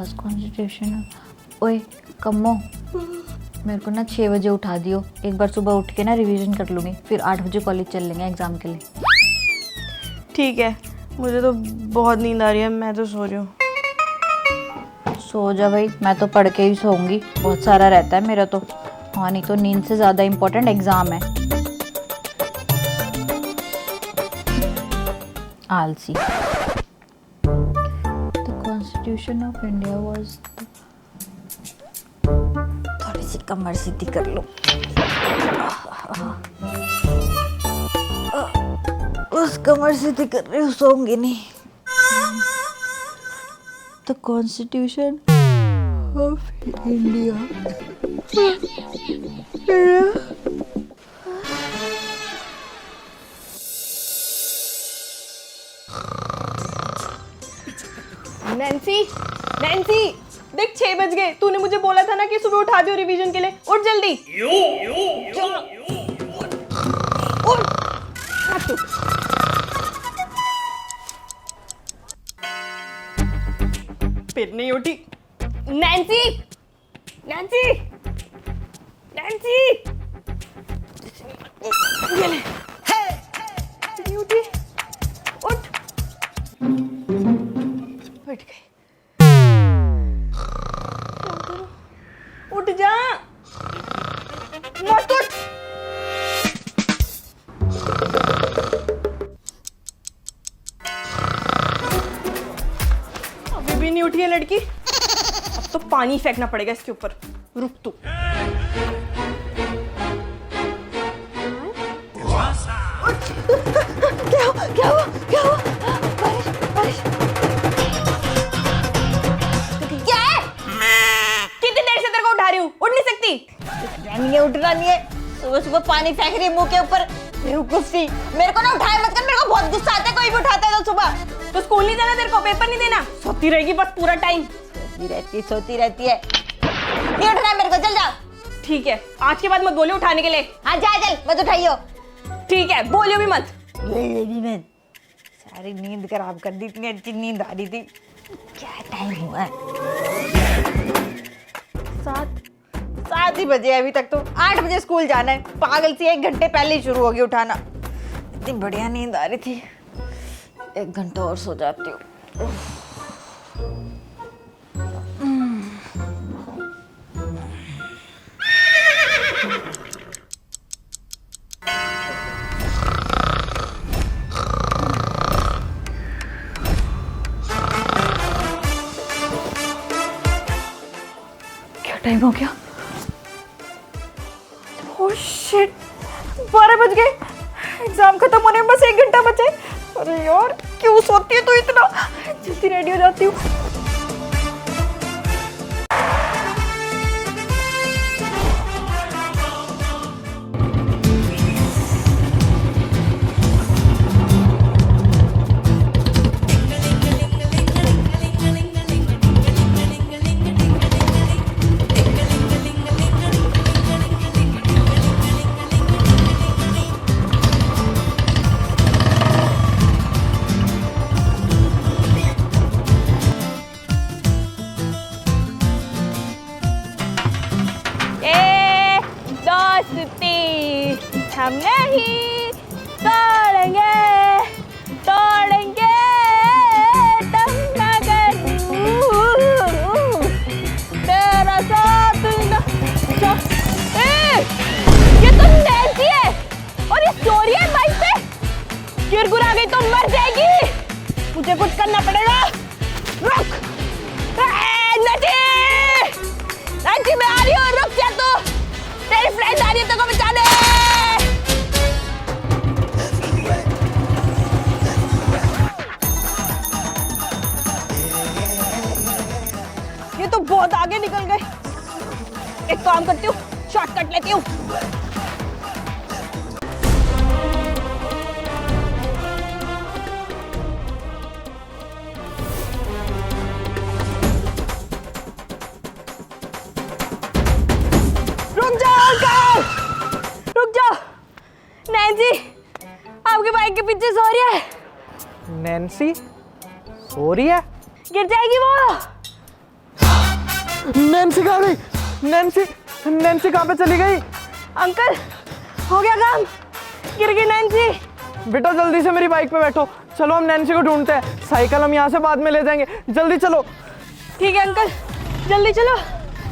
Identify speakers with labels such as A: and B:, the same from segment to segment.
A: Last constitution. ओए कम्मो, मेरे को ना 6 बजे उठा दियो। एक बार सुबह उठ के ना रिवीजन कर लूँगी, फिर 8 बजे कॉलेज चल लेंगे एग्ज़ाम के लिए।
B: ठीक है, मुझे तो बहुत नींद आ रही है, मैं तो सो रही हूँ।
A: सो जा भाई, मैं तो पढ़ के ही सोऊंगी, बहुत सारा रहता है मेरा तो। हाँ नहीं तो नींद से ज़्यादा इम्पोर्टेंट एग्ज़ाम है। आलसी। The constitution of India was, थोड़ी सी कमर सीधी कर लो। उस कमर सीधी कर रही हूँ, सोऊंगी नहीं। The constitution of India.
B: Nancy, Nancy, देख 6 बज गए। तूने मुझे बोला था ना कि सुबह उठा दियो रिवीजन के लिए। उठ जल्दी। उठ। फिर नहीं उठी। नैन्सी, नैन्सी, नैन्सी, ये ले। नहीं उठी। उठ। उठ गई। उठ जा। मत उठ। अभी भी नहीं उठी है लड़की। अब तो पानी फेंकना पड़ेगा इसके ऊपर। रुक तू।
A: क्या हुआ? बारिश, बारिश।
B: क्या है? कितनी देर से तेरे को उठा रही हूँ? उठ नहीं सकती?
A: उठना नहीं है। सुबह सुबह पानी फेंक रही है मुंह के ऊपर। बेवकूफी। मेरे को ना उठाए मत कर, मेरे को बहुत गुस्सा आता है कोई भी उठाता है तो सुबह।
B: तो स्कूल नहीं जाना तेरे को? पेपर नहीं देना? सोती रहेगी बस पूरा टाइम।
A: सोती रहती है। नहीं उठना है मेरे को, चल जा।
B: ठीक है, आज के बाद मत बोलियो उठाने के लिए।
A: हाँ जा, चल मत उठाइयो।
B: ठीक है, बोलियो भी मत।
A: मैं सारी नींद खराब कर दी, इतनी अच्छी नींद आ रही थी। क्या टाइम हुआ है? 7 ही बजे। अभी तक तो 8 बजे स्कूल जाना है। पागल सी 1 घंटे पहले ही शुरू होगी उठाना। इतनी बढ़िया नींद आ रही थी। 1 घंटा और सो जाती हूँ। क्या टाइम हो गया?
B: ओह शिट, 12 बज गए। एग्जाम खत्म होने में बस 1 घंटा बचे। अरे यार, क्यों सोती है तू इतना? जल्दी रेडी हो जाती हूँ। हम नहीं तोड़ेंगे, तोड़ेंगे तुम मगर तेरा साथ न। ये तो नैन्सी है और ये सो रही है बाइक पे। गिरगुरा गई तो मर जाएगी। मुझे कुछ करना पड़ेगा। रुक। नैन्सी, नैन्सी मैं आ रही हूँ, रुक जा तू। तेरी फ्रेंड आ रही है, तेरे को बचाने। ये तो बहुत आगे निकल गए। एक काम करती हूँ, शॉर्टकट लेती हूँ। रुक जाओ अंकल, रुक जाओ। नैन्सी आपके बाइक के पीछे सो रही है।
C: नैन्सी सो रही है?
B: गिर जाएगी वो।
C: नैन्सी कहाँ गई? नैन्सी कहाँ पे चली गई?
B: अंकल हो गया काम, गिर गई नैन्सी।
C: बेटा जल्दी से मेरी बाइक पे बैठो, चलो हम नैन्सी को ढूंढते हैं। साइकिल हम यहाँ से बाद में ले जाएंगे, जल्दी चलो।
B: ठीक है अंकल, जल्दी चलो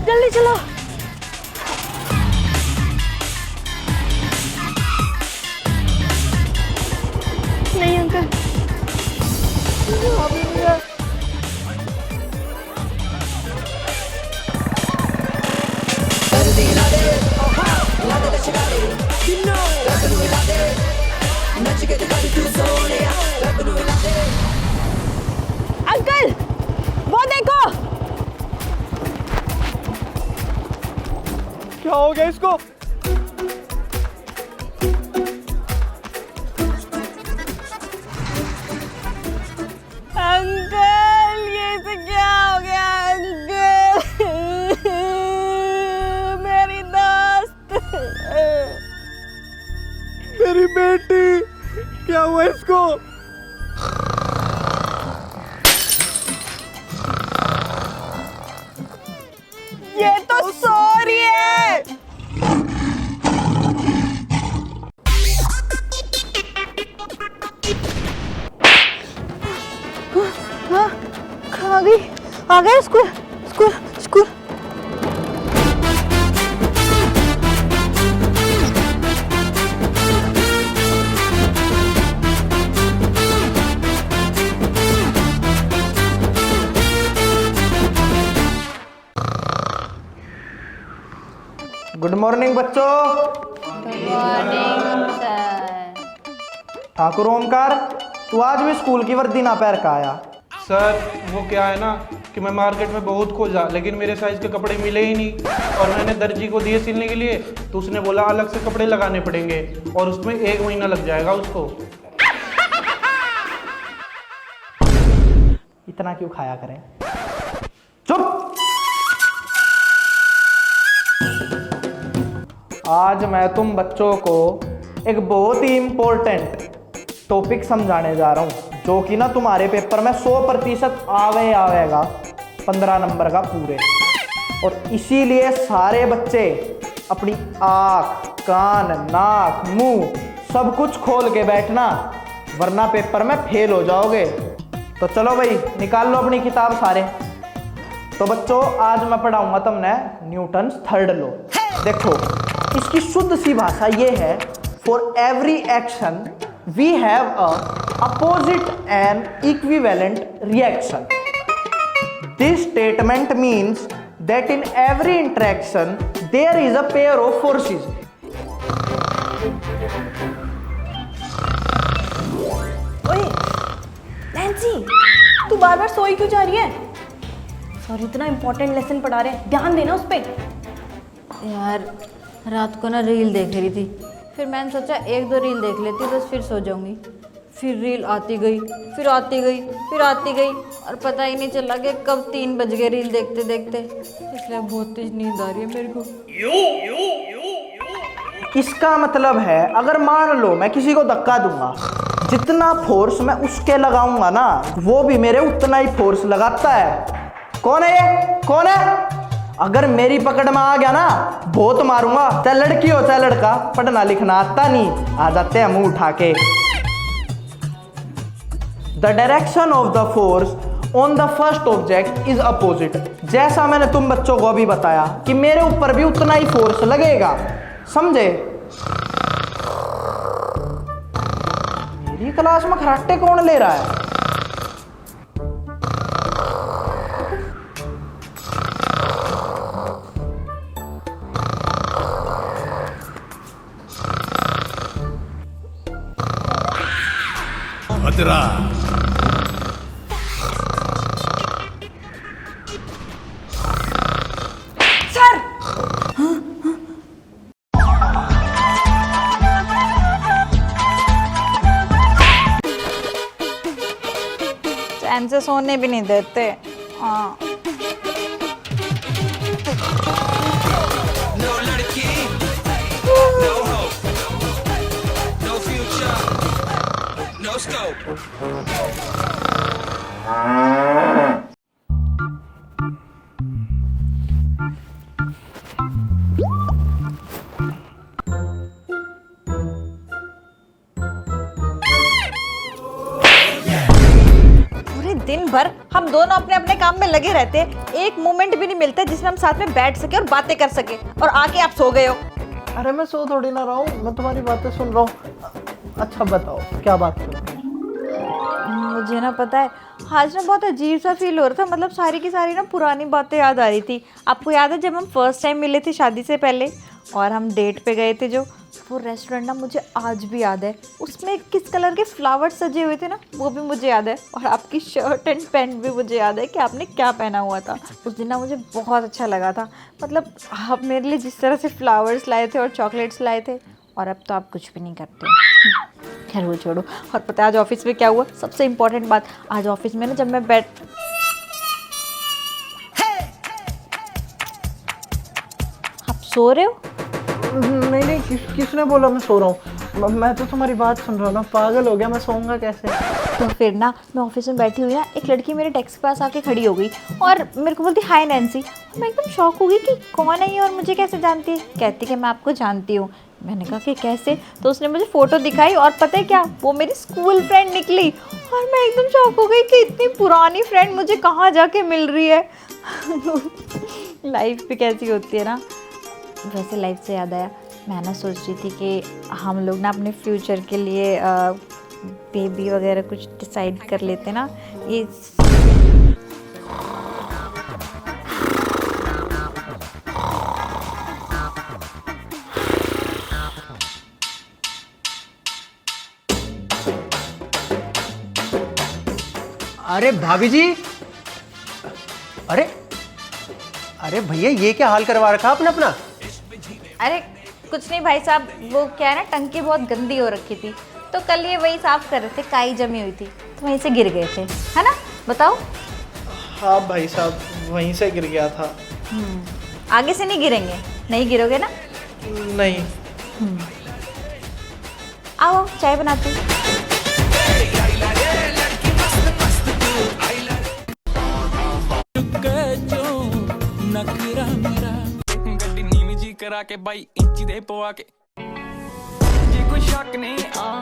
B: जल्दी चलो। नहीं अंकल,
C: अभी नहीं है।
B: अंकल वो देखो।
C: क्या हो गया इसको?
B: अंकल ये से क्या हो गया अंकल? मेरी दोस्त,
C: मेरी बेटी, क्या हुआ इसको?
B: ये तो सो रही है।
A: हाँ, आ गई, आ गए school school school.
C: Good morning बच्चों। ठाकुर ओमकार, तू आज भी स्कूल की वर्दी ना पहन के आया?
D: सर वो क्या है ना कि मैं मार्केट में बहुत खोजा लेकिन मेरे साइज के कपड़े मिले ही नहीं, और मैंने दर्जी को दिए सिलने के लिए तो उसने बोला अलग से कपड़े लगाने पड़ेंगे और उसमें 1 महीना लग जाएगा उसको।
C: इतना क्यों खाया करें? चुप। आज मैं तुम बच्चों को एक बहुत ही इम्पोर्टेंट टॉपिक समझाने जा रहा हूं, जो कि ना तुम्हारे पेपर में 100% आवेगा, 15 नंबर का पूरे। और इसीलिए सारे बच्चे अपनी आँख, कान, नाक, मुंह सब कुछ खोल के बैठना, वरना पेपर में फेल हो जाओगे। तो चलो भाई, निकाल लो अपनी किताब सारे। तो बच्चों, आज मैं पढ़ाऊंगा तुमने न्यूटन्स थर्ड लॉ। देखो, इसकी शुद्ध सी भाषा ये है, for every action we have a opposite and equivalent reaction. This statement means that in every interaction there is a pair of forces.
B: ओए नैन्सी, तू बार बार सोई क्यों जा रही है? सॉरी, इतना इंपॉर्टेंट लेसन पढ़ा रहे हैं, ध्यान देना उस पे।
A: यार रात को ना रील देख रही थी, फिर मैंने सोचा 1-2 रील देख लेती बस, फिर सो जाऊंगी। फिर रील आती गई, फिर आती गई, फिर आती गई, और पता ही नहीं चला कि कब 3 बज गए रील देखते देखते। इसलिए बहुत तेज नींद आ रही है मेरे को।
C: इसका मतलब है, अगर मान लो मैं किसी को धक्का दूंगा, जितना फोर्स मैं उसके लगाऊंगा ना, वो भी मेरे उतना ही फोर्स लगाता है। कौन है ये? कौन है? अगर मेरी पकड़ में आ गया ना, बहुत मारूंगा। चाहे लड़की हो चाहे लड़का, पढ़ना लिखना आता नहीं, आ जाते हैं मुंह उठा के। The direction of the force on the first object is opposite. जैसा मैंने तुम बच्चों को अभी बताया कि मेरे ऊपर भी उतना ही फोर्स लगेगा, समझे? मेरी क्लास में खराटे कौन ले रहा है?
E: भद्रा
B: सर,
A: चैन से सोने भी नहीं देते। हाँ,
E: no लड़की no hope no future no scope।
A: भर हम दोनों अपने अपने काम में लगे रहते हैं, एक मोमेंट भी नहीं मिलता जिसमें हम साथ में बैठ सके और बातें कर सके, और आके आप सो गए हो।
C: अरे मैं सो थोड़ी ना रहा हूँ, मैं तुम्हारी बातें सुन रहा हूँ। अच्छा बताओ क्या बात करो।
A: मुझे ना पता है आज ना बहुत अजीब सा फील हो रहा था, मतलब सारी की सारी ना पुरानी बातें याद आ रही थी। आपको याद है जब हम फर्स्ट टाइम मिले थे शादी से पहले और हम डेट पे गए थे, जो वो रेस्टोरेंट ना मुझे आज भी याद है। उसमें किस कलर के फ्लावर्स सजे हुए थे ना, वो भी मुझे याद है। और आपकी शर्ट एंड पैंट भी मुझे याद है कि आपने क्या पहना हुआ था उस दिन ना, मुझे बहुत अच्छा लगा था। मतलब आप मेरे लिए जिस तरह से फ्लावर्स लाए थे और चॉकलेट्स लाए थे, और अब तो आप कुछ भी नहीं करते। खैर वो छोड़ो। और पता है आज ऑफिस में क्या हुआ? सबसे इम्पोर्टेंट बात, आज ऑफिस में ना जब मैं आप सो रहे हो?
C: नहीं किसने बोला मैं सो रहा हूँ? मैं तो तुम्हारी बात सुन रहा हूँ ना, पागल हो गया, मैं सोऊंगा कैसे?
A: तो फिर ना मैं ऑफिस में बैठी हुई ना, एक लड़की मेरे डेस्क के पास आके खड़ी हो गई और मेरे को बोलती हाय नैन्सी। मैं एकदम शॉक हो गई कि कौन है ये और मुझे कैसे जानती है। कहती कि मैं आपको जानती हूँ। मैंने कहा कि कैसे? तो उसने मुझे फ़ोटो दिखाई और पता है क्या, वो मेरी स्कूल फ्रेंड निकली। और मैं एकदम शॉक हो गई कि इतनी पुरानी फ्रेंड मुझे कहाँ जाके मिल रही है। लाइफ भी कैसी होती है ना। वैसे लाइफ से याद आया, मैं ना सोच रही थी कि हम लोग ना अपने फ्यूचर के लिए बेबी वगैरह कुछ डिसाइड कर लेते ना। ये
F: अरे भाभी जी, अरे अरे भैया ये क्या हाल करवा रखा आपने अपना?
A: अरे कुछ नहीं भाई साहब, वो क्या है ना, टंकी बहुत गंदी हो रखी थी तो कल ये वही साफ कर रहे थे, काई जमी हुई थी तो वहीं से गिर गए थे, है ना? बताओ।
C: हाँ भाई साहब वहीं से गिर गया था।
A: आगे से नहीं गिरेंगे? नहीं गिरोगे ना?
C: नहीं।
A: आओ चाय बनाती हूँ।
E: नखरा मेरा गड्डी नीवी जी करा के बाई इंची दे पवा के जे कोई शक नहीं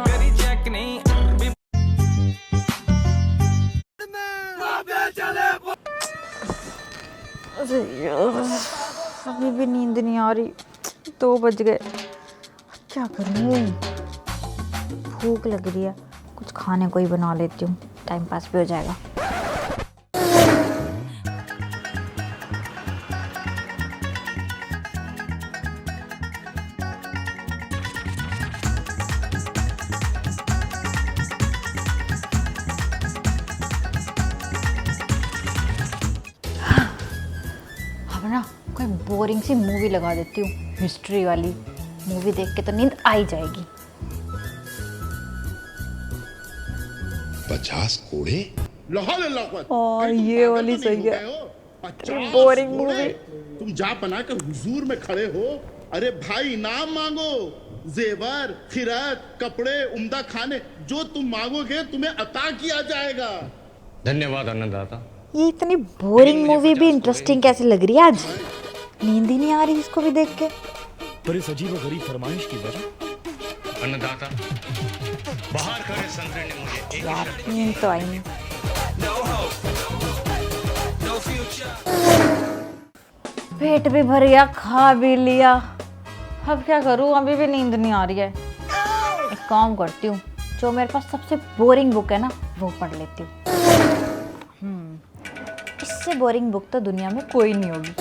E: करी चेक नहीं
A: अरे यार अभी भी नींद नहीं आ रही, 2 बज गए। क्या करूँ? भूख लग रही है, कुछ खाने को ही बना लेती हूँ, टाइम पास भी हो जाएगा। अब ना कोई बोरिंग सी मूवी लगा देती हूँ, हिस्ट्री वाली मूवी देख के तो नींद आ ही जाएगी।
G: 50 कोड़े
A: और ये वाली सही है, बोरिंग मूवी।
H: तुम जा बना कर हुजूर में खड़े हो। अरे भाई इनाम मांगो, जेवर खिरात कपड़े उम्दा खाने, जो तुम मांगोगे तुम्हें अता किया जाएगा।
I: धन्यवाद अन्नदाता।
A: ये इतनी बोरिंग मूवी भी इंटरेस्टिंग कैसे लग रही है आज? नींद ही नहीं आ रही इसको भी देख के।
G: पर इस अजीब और गरीब फरमाइश की वजह
I: अन्नदाता, बाहर खड़े संतरे ने मुझे एक
A: यार नींद तो आई नहीं। पेट भी भर गया, खा भी लिया, अब क्या करूँ? अभी भी नींद नहीं आ रही है। एक काम करती हूँ, जो मेरे पास सबसे बोरिंग बुक है ना वो पढ़ लेती हूँ। इससे बोरिंग बुक तो दुनिया में कोई नहीं होगी।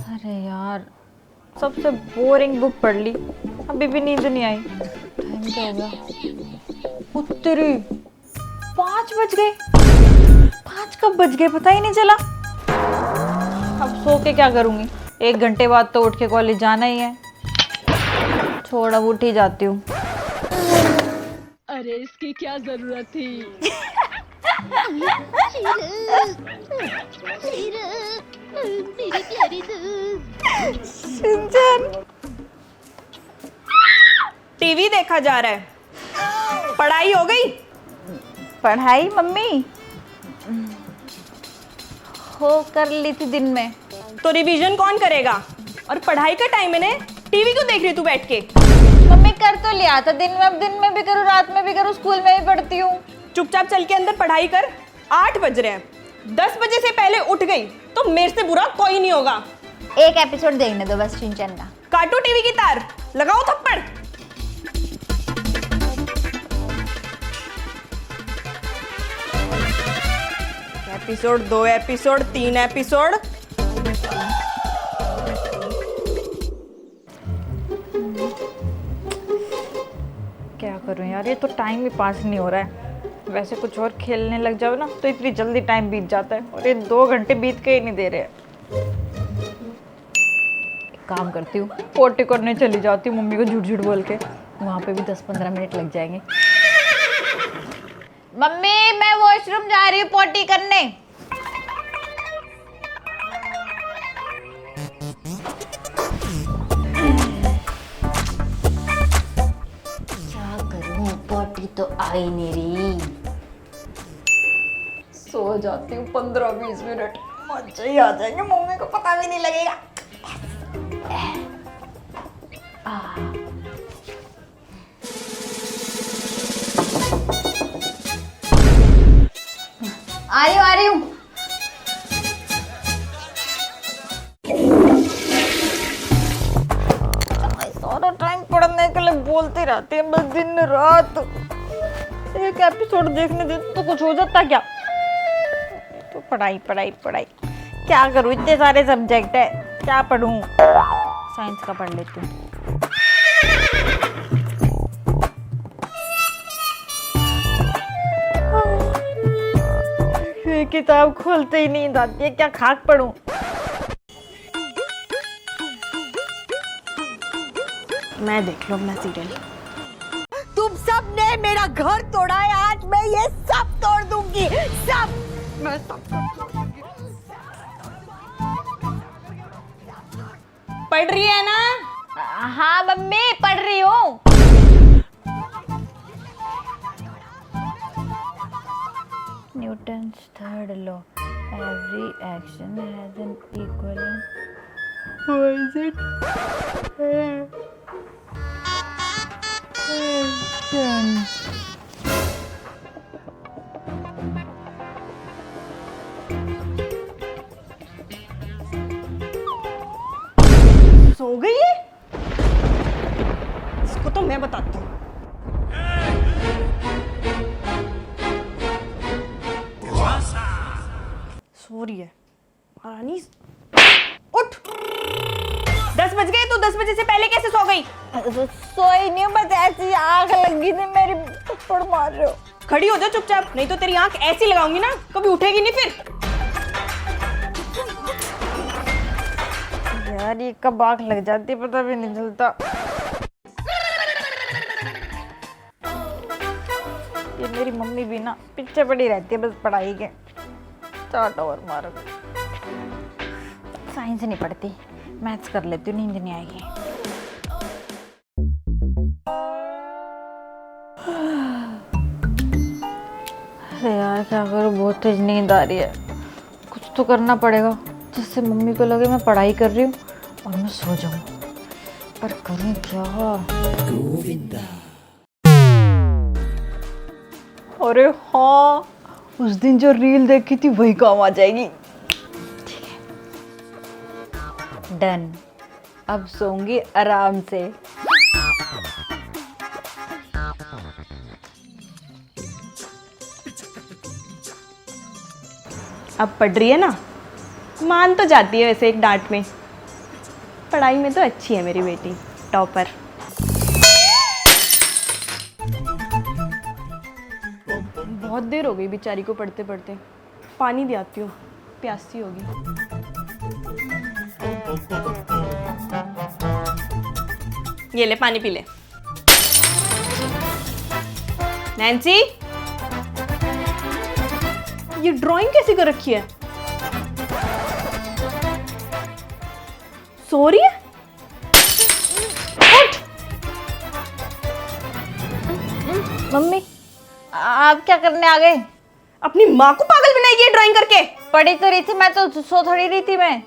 A: अरे यार सबसे बोरिंग बुक पढ़ ली, अभी भी नींद नहीं आई। टाइम क्या हो गया? उत्तरी 5 बज गए। 5 कब बज गए पता ही नहीं चला। अब सो के क्या करूँगी? 1 घंटे बाद तो उठ के कॉलेज जाना ही है। छोड़ अब उठ ही जाती हूँ।
B: अरे इसकी क्या जरूरत थी? टीवी देखा जा रहा है, पढ़ाई हो गई?
A: पढ़ाई मम्मी हो कर ली थी दिन में।
B: तो रिवीजन कौन करेगा? और पढ़ाई का टाइम है ना, टीवी क्यों देख रही तू बैठ के?
A: मम्मी कर तो लिया था दिन में, अब दिन में भी करूँ रात में भी करूँ, स्कूल में भी पढ़ती हूँ।
B: चुपचाप चल के अंदर पढ़ाई कर। 8 बज रहे हैं, 10 बजे से पहले उठ गई तो मेरे से बुरा कोई नहीं होगा।
A: एक एपिसोड देखने दो बस शिनचैन का।
B: काटो टीवी की तार, लगाओ थप्पड़। Episode 2 episode 3 episode.
A: क्या करूँ यार, ये तो टाइम भी पास नहीं हो रहा है। वैसे कुछ और खेलने लग जाओ ना तो इतनी जल्दी टाइम बीत जाता है, और ये 2 घंटे बीत के ही नहीं दे रहे। काम करती हूँ, पोटी करने चली जाती हूँ मम्मी को झूठ झूठ बोल के, वहाँ पे भी 10-15 मिनट लग जाएंगे। मम्मी मैं वॉशरूम जा रही हूँ पोटी करने। क्या करूँ, पोटी तो आई नहीं रही। सो जाती हूँ 15-20 मिनट, मजे ही आ जाएंगे, मम्मी को पता भी नहीं लगेगा। आ रही हूँ। सारा टाइम पढ़ने के लिए बोलते रहते हैं बस दिन रात। एक एपिसोड देखने दे तो कुछ हो जाता क्या? तो पढ़ाई पढ़ाई पढ़ाई, क्या करूँ, इतने सारे सब्जेक्ट है, क्या पढ़ूं? साइंस का पढ़ लेती हूँ। ये किताब खोलते ही नींद आती है, क्या खाक पढ़ूं?
B: मैं देख लो अपना सीरियल। तुम सब ने मेरा घर तोड़ा है, आज मैं ये सब तोड़ दूंगी, सब। मैं सब पढ़ रही है ना?
A: हाँ मम्मी पढ़ रही हूँ। Newton's third law, every action has an equivalent. What is it?
B: सो गई है? इसको तो मैं बताती हूँ। सो रही है रानी, उठ। 10 बज गए, तो 10 बजे से पहले कैसे सो गई?
A: सोई नहीं, बस ऐसी आंख लगी थी मेरी, थप्पड़ मार रहे हो।
B: खड़ी हो जा चुपचाप, नहीं तो तेरी आंख ऐसी लगाऊंगी ना, कभी उठेगी नहीं फिर।
A: यार ये कब आंख लग जाती है पता भी नहीं चलता। ये मेरी मम्मी भी ना पीछे पड़ी रहती है बस पढ़ाई के, चाट और मारो। साइंस नहीं पढ़ती, मैथ्स कर लेती हूँ, नींद नहीं आएगी। अरे यार क्या करूँ, बहुत तेज नींद आ रही है। कुछ तो करना पड़ेगा जिससे मम्मी को लगे मैं पढ़ाई कर रही हूँ और मैं सो जाऊँ, पर करूँ क्या? अरे हाँ, उस दिन जो रील देखी थी वही काम आ जाएगी। ठीक है, डन। अब सोऊंगी आराम से।
B: अब पढ़ रही है ना, मान तो जाती है वैसे एक डांट में। पढ़ाई में तो अच्छी है मेरी बेटी, टॉपर। बहुत देर हो गई बेचारी को पढ़ते पढ़ते। पानी दे आती हूँ, प्यासी होगी। ये ले पानी पी ले। नैन्सी, ये ड्राइंग कैसी कर रखी है? सो रही है? उठ।
A: मम्मी आप क्या करने आ गए?
B: अपनी माँ को पागल बनाएगी ये ड्राइंग करके।
A: पढ़ी तो रही थी मैं, तो सो थोड़ी रही थी मैं,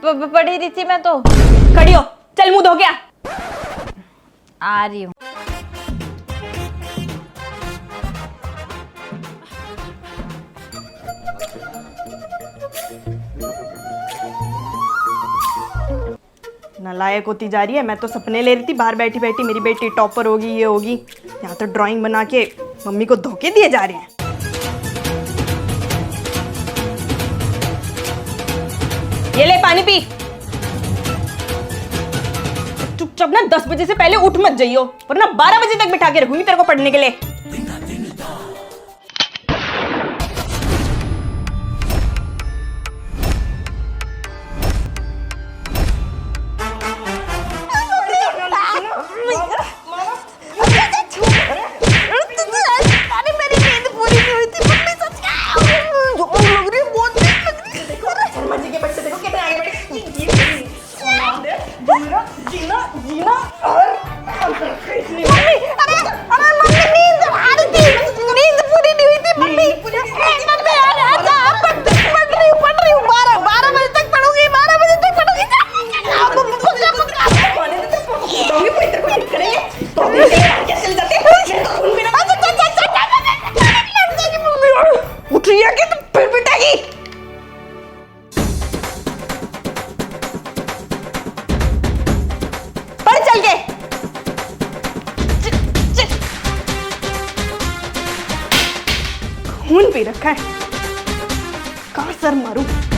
A: पढ़ी रही थी मैं तो।
B: खड़ी हो, चल मुंह धो गया।
A: आ रही हूँ।
B: नालायक होती जा रही है। मैं तो सपने ले रही थी बाहर बैठी बैठी मेरी बेटी टॉपर होगी, ये होगी। यहाँ तो ड्राइंग बना के मम्मी को धोखे दिए जा रहे हैं। ये ले पानी पी। चुपचाप ना 10 बजे से पहले उठ मत जाइयो, वरना 12 बजे तक बिठा के रखूंगी तेरे को पढ़ने के लिए। उठ रही है कि तुम फिर पिटेगी। पढ़ चल के। खून पी रखा है, कहाँ सर मारूं।